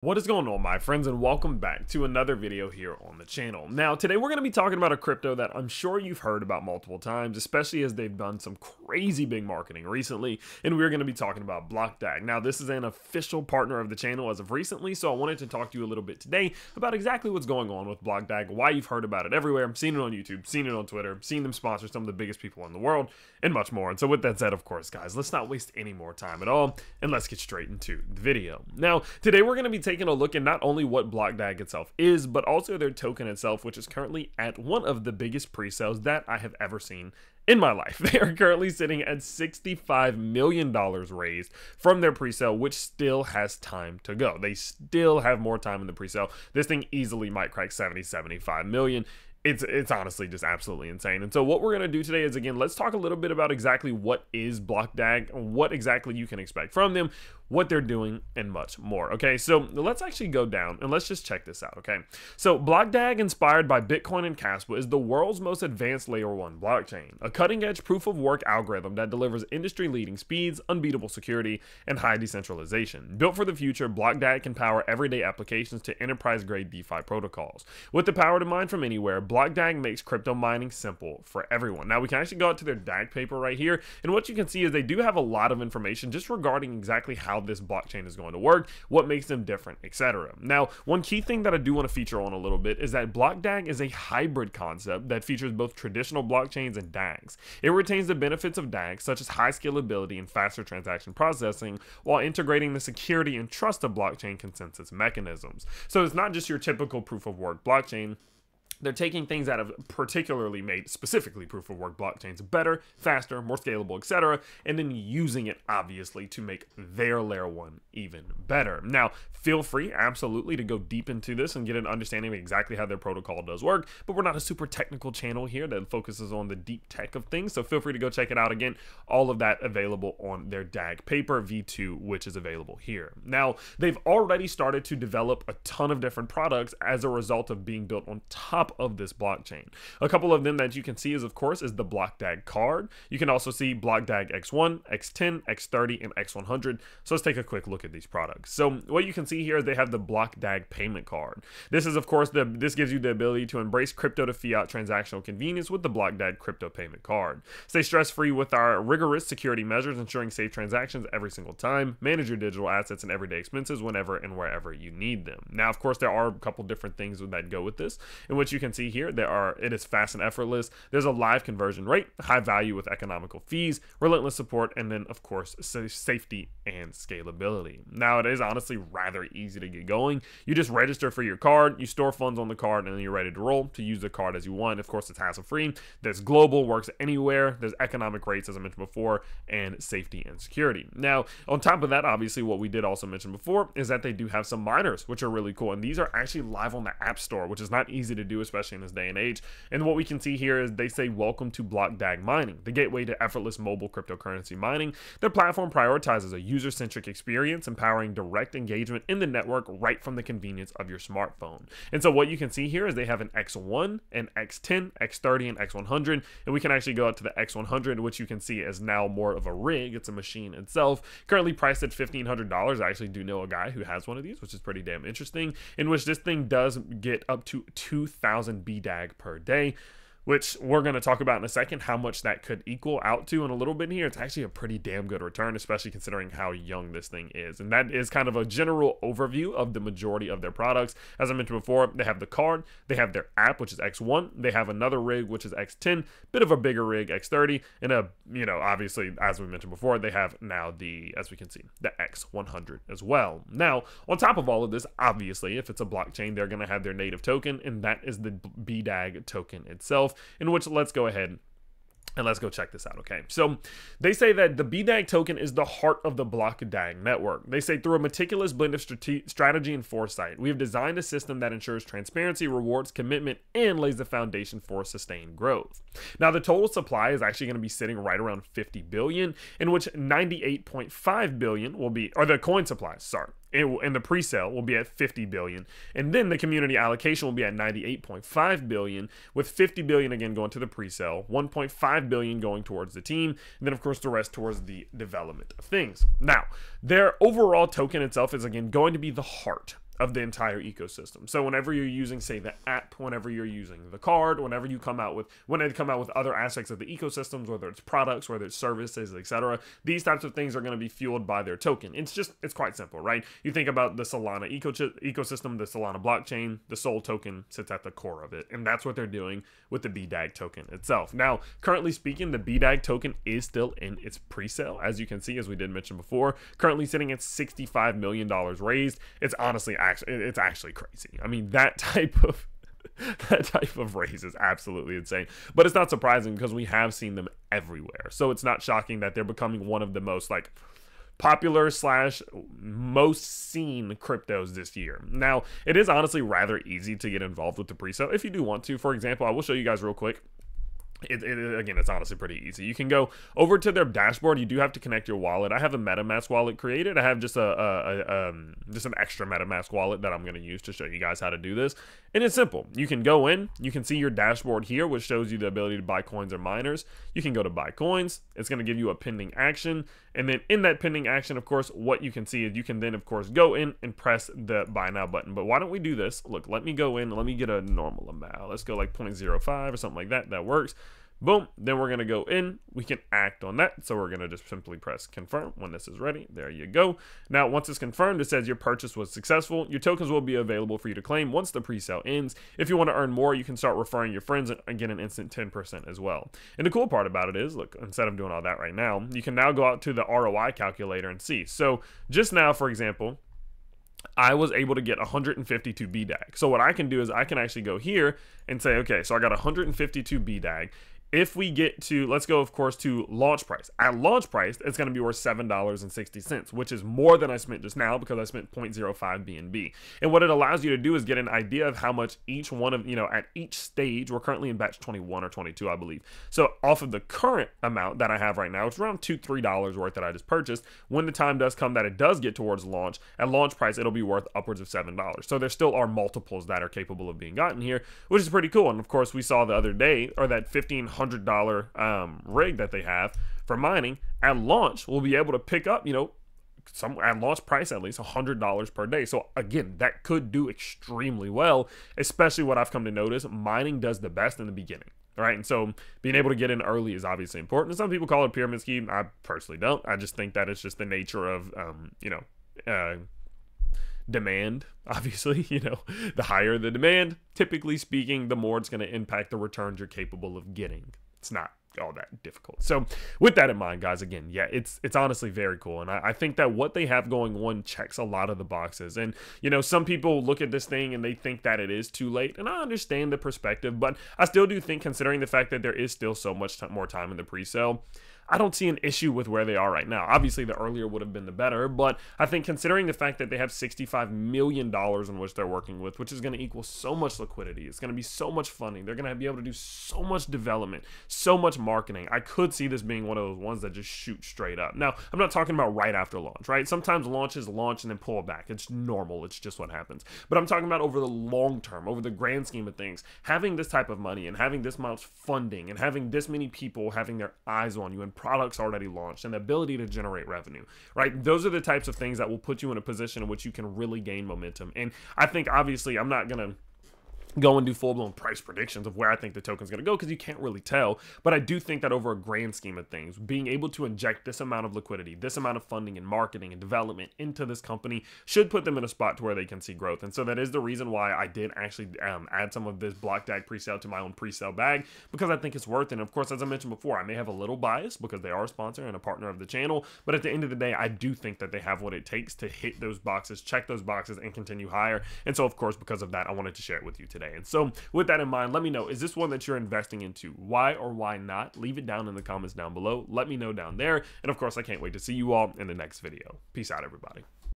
What is going on, my friends, and welcome back to another video here on the channel. Now, today we're going to be talking about a crypto that I'm sure you've heard about multiple times, especially as they've done some crazy big marketing recently, and we're going to be talking about Blockdag. Now, this is an official partner of the channel as of recently, so I wanted to talk to you a little bit today about exactly what's going on with Blockdag, why you've heard about it everywhere. I'm seeing it on YouTube, seen it on Twitter, seen them sponsor some of the biggest people in the world, and much more. And so with that said, of course, guys, let's not waste any more time at all, and let's get straight into the video. Now, today we're going to be taking a look at not only what Blockdag itself is, but also their token itself, which is currently at one of the biggest pre-sales that I have ever seen in my life. They are currently sitting at $65 million raised from their pre-sale, which still has time to go. They still have more time in the pre-sale. This thing easily might crack 75 million. It's honestly just absolutely insane. And so what we're going to do today is, again, let's talk a little bit about exactly what is Blockdag, what exactly you can expect from them, what they're doing, and much more. Okay, so let's actually go down and let's just check this out. Okay, so Blockdag, inspired by Bitcoin and Caspa, is the world's most advanced layer 1 blockchain, a cutting-edge proof-of-work algorithm that delivers industry-leading speeds, unbeatable security, and high decentralization. Built for the future, Blockdag can power everyday applications to enterprise-grade DeFi protocols. With the power to mine from anywhere, Blockdag makes crypto mining simple for everyone. Now, we can actually go out to their DAG paper right here, and what you can see is they do have a lot of information just regarding exactly how this blockchain is going to work, what makes them different, etc. Now, one key thing that I do want to feature on a little bit is that Blockdag is a hybrid concept that features both traditional blockchains and DAGs. It retains the benefits of DAGs, such as high scalability and faster transaction processing, while integrating the security and trust of blockchain consensus mechanisms. So it's not just your typical proof-of-work blockchain. They're taking things that have particularly made specifically proof-of-work blockchains better, faster, more scalable, etc., and then using it, obviously, to make their layer 1 even better. Now, feel free, absolutely, to go deep into this and get an understanding of exactly how their protocol does work, but we're not a super technical channel here that focuses on the deep tech of things, so feel free to go check it out. Again, all of that available on their DAG paper V2, which is available here. Now, they've already started to develop a ton of different products as a result of being built on top of this blockchain. A couple of them that you can see is, of course, is the Blockdag card. You can also see Blockdag X1, X10, X30, and X100. So let's take a quick look at these products. So what you can see here is they have the Blockdag payment card. This is, of course, this gives you the ability to embrace crypto to fiat transactional convenience with the Blockdag crypto payment card. Stay stress-free with our rigorous security measures, ensuring safe transactions every single time. Manage your digital assets and everyday expenses whenever and wherever you need them. Now, of course, there are a couple different things that go with this, in which you can see here it is fast and effortless. There's a live conversion rate, high value with economical fees, relentless support, and then, of course, safety and scalability. Now, it is honestly rather easy to get going. You just register for your card, you store funds on the card, and then you're ready to roll to use the card as you want. Of course, it's hassle-free. There's global, works anywhere. There's economic rates, as I mentioned before, and safety and security. Now, on top of that, obviously, what we did also mention before is that they do have some miners, which are really cool, and these are actually live on the App Store, which is not easy to do, especially in this day and age. And what we can see here is they say, welcome to Blockdag Mining, the gateway to effortless mobile cryptocurrency mining. Their platform prioritizes a user-centric experience, empowering direct engagement in the network right from the convenience of your smartphone. And so what you can see here is they have an X1, an X10, X30, and X100, and we can actually go out to the X100, which you can see is now more of a rig. It's a machine itself, currently priced at $1,500. I actually do know a guy who has one of these, which is pretty damn interesting, in which this thing does get up to 2,000 BDAG per day, which we're going to talk about in a second, how much that could equal out to in a little bit here. It's actually a pretty damn good return, especially considering how young this thing is. And that is kind of a general overview of the majority of their products. As I mentioned before, they have the card, they have their app, which is X1, they have another rig, which is X10, bit of a bigger rig, X30, and obviously, as we mentioned before, they have now as we can see, the X100 as well. Now, on top of all of this, obviously, if it's a blockchain, they're going to have their native token, and that is the BDAG token itself, in which let's go ahead and let's go check this out. Okay, so they say that the BDAG token is the heart of the Blockdag network. They say, through a meticulous blend of strategy and foresight, we have designed a system that ensures transparency, rewards commitment, and lays the foundation for sustained growth. Now, the total supply is actually going to be sitting right around 50 billion, in which 98.5 billion will be, or the coin supply, sorry, in the pre-sale will be at 50 billion, and then the community allocation will be at 98.5 billion, with 50 billion again going to the pre-sale, 1.5 billion going towards the team, and then of course the rest towards the development of things. Now, their overall token itself is again going to be the heart of the entire ecosystem. So whenever you're using, say, the app, whenever you're using the card, whenever you come out with, when they come out with other aspects of the ecosystems, whether it's products, whether it's services, etc., these types of things are going to be fueled by their token. It's quite simple, right? You think about the Solana ecosystem, the Solana blockchain, the Sol token sits at the core of it, and that's what they're doing with the BDAG token itself. Now, currently speaking, the BDAG token is still in its pre-sale, as you can see, as we did mention before, currently sitting at $65 million raised. It's honestly actually crazy. I mean, that type of raise is absolutely insane, but it's not surprising because we have seen them everywhere. So it's not shocking that they're becoming one of the most like popular / most seen cryptos this year. Now, it is honestly rather easy to get involved with the pre-sale if you do want to. For example, I will show you guys real quick. Again, it's honestly pretty easy. You can go over to their dashboard. You do have to connect your wallet. I have a MetaMask wallet created. I have just just an extra MetaMask wallet that I'm going to use to show you guys how to do this. And it's simple. You can go in. You can see your dashboard here, which shows you the ability to buy coins or miners. You can go to buy coins. It's going to give you a pending action. And then in that pending action, of course, what you can see is you can then, of course, go in and press the buy now button. But why don't we do this? Look, let me go in. Let me get a normal amount. Let's go like 0.05 or something like that. That works. Boom. Then we're going to go in. We can act on that. So we're going to just simply press confirm when this is ready. There you go. Now, once it's confirmed, it says your purchase was successful. Your tokens will be available for you to claim once the pre-sale ends. If you want to earn more, you can start referring your friends and get an instant 10% as well. And the cool part about it is, look, instead of doing all that right now, you can now go out to the ROI calculator and see. So just now, for example, I was able to get 152 BDAG. So what I can do is I can actually go here and say, okay, so I got 152 BDAG. If we get to, let's go, of course, to launch price. At launch price, it's going to be worth $7.60, which is more than I spent just now because I spent 0.05 BNB. And what it allows you to do is get an idea of how much each one of, at each stage, we're currently in batch 21 or 22, I believe. So off of the current amount that I have right now, it's around $2-3 worth that I just purchased. When the time does come that it does get towards launch, at launch price, it'll be worth upwards of $7. So there still are multiples that are capable of being gotten here, which is pretty cool. And of course, we saw the other day, or that $1,500 rig that they have for mining at launch, will be able to pick up, some at launch price at least $100 per day. So again, that could do extremely well, especially what I've come to notice, mining does the best in the beginning. All right, and so being able to get in early is obviously important. And some people call it a pyramid scheme. I personally don't. I just think that it's just the nature of demand. Obviously, the higher the demand, typically speaking, the more it's going to impact the returns you're capable of getting. It's not all that difficult. So with that in mind, guys, again, yeah, it's honestly very cool. And I think that what they have going on checks a lot of the boxes. And, some people look at this thing and they think that it is too late. And I understand the perspective, but I still do think, considering the fact that there is still so much more time in the pre-sale, I don't see an issue with where they are right now. Obviously, the earlier would have been the better, but I think considering the fact that they have $65 million in which they're working with, which is going to equal so much liquidity, it's going to be so much funding, they're going to be able to do so much development, so much marketing. I could see this being one of those ones that just shoot straight up. Now, I'm not talking about right after launch, right? Sometimes launches launch and then pull back. It's normal. It's just what happens. But I'm talking about over the long term, over the grand scheme of things, having this type of money and having this much funding and having this many people having their eyes on you and products already launched and the ability to generate revenue, right? Those are the types of things that will put you in a position in which you can really gain momentum. And I think, obviously, I'm not going to go and do full-blown price predictions of where I think the token's going to go because you can't really tell, but I do think that over a grand scheme of things, being able to inject this amount of liquidity, this amount of funding and marketing and development into this company should put them in a spot to where they can see growth. And so that is the reason why I did actually add some of this Blockdag pre-sale to my own pre-sale bag, because I think it's worth it. And of course, as I mentioned before, I may have a little bias because they are a sponsor and a partner of the channel, but at the end of the day, I do think that they have what it takes to hit those boxes, check those boxes, and continue higher. And so, of course, because of that, I wanted to share it with you today. And so with that in mind, let me know, is this one that you're investing into? Why or why not? Leave it down in the comments down below. Let me know down there. And of course, I can't wait to see you all in the next video. Peace out, everybody.